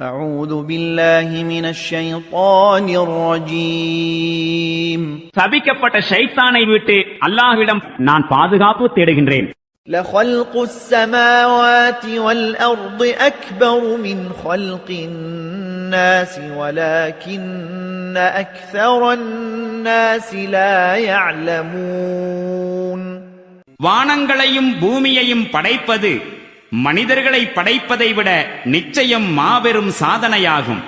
أعوذ بالله من الشيطان الرجيم சபிக்கப்பட்ட ஷைத்தானை விட்டு அல்லாஹ்விடம் நான் பாதுகாப்பு தேடுகின்றேன். لخلق السماوات والأرض أكبر من خلق الناس ولكن أكثر الناس لا يعلمون. வானங்களையும் பூமியையும் படைப்பது மனிதர்களை படைப்பதை விட நிச்சயம் மாபெரும் சாதனையாகும்.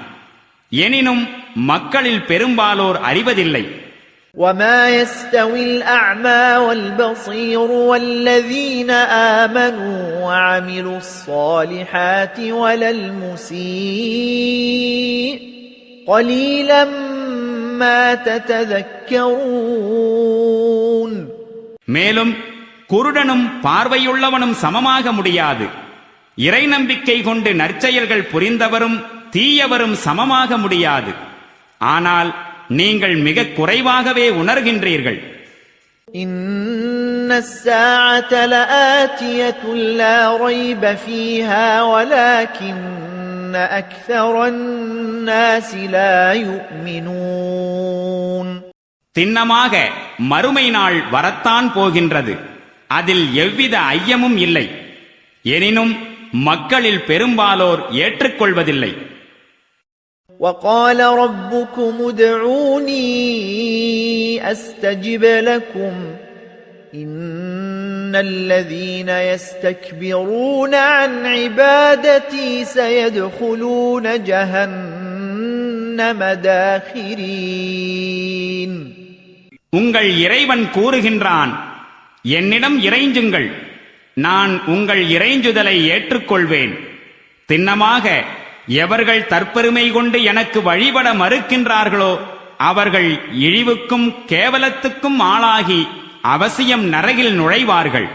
எனினும் மக்களில் பெரும்பாலோர் அறிவதில்லை. وما يستوي الأعمى والبصير والذين آمنوا وعملوا الصالحات ولا المسيء قليلا ما تتذكرون. மேலும் குருடனும் பார்வையுள்ளவனும் சமமாக முடியாது. இறை நம்பிக்கை கொண்டு நற்செயல்கள் புரிந்தவரும் தீயவரும் சமமாக முடியாது. ஆனால் நீங்கள் மிக குறைவாகவே உணர்கின்றீர்கள். إن الساعة لآتية لا ريب فيها ولكن أكثر الناس لا يؤمنون. திண்ணமாக மறுமை நாள் வரத்தான் போகின்றது. அதில் எவ்வித ஐயமும் இல்லை. எனினும் மக்களில் பெரும்பாலோர் ஏற்றுக்கொள்வதில்லை. وقال ربكم ادعوني أستجب لكم إن الذين يستكبرون عن عبادتي سيدخلون جهنم داخرين. உங்கள் இறைவன் கூறுகின்றான், என்னிடம் இறைஞ்சுங்கள், நான் உங்கள் இறைஞ்சுதலை ஏற்றுக்கொள்வேன். திண்ணமாக எவர்கள் தற்பெருமை கொண்டு எனக்கு வழிபட மறுக்கின்றார்களோ அவர்கள் இழிவுக்கும் கேவலத்துக்கும் ஆளாகி அவசியம் நரகில் நுழைவார்கள்.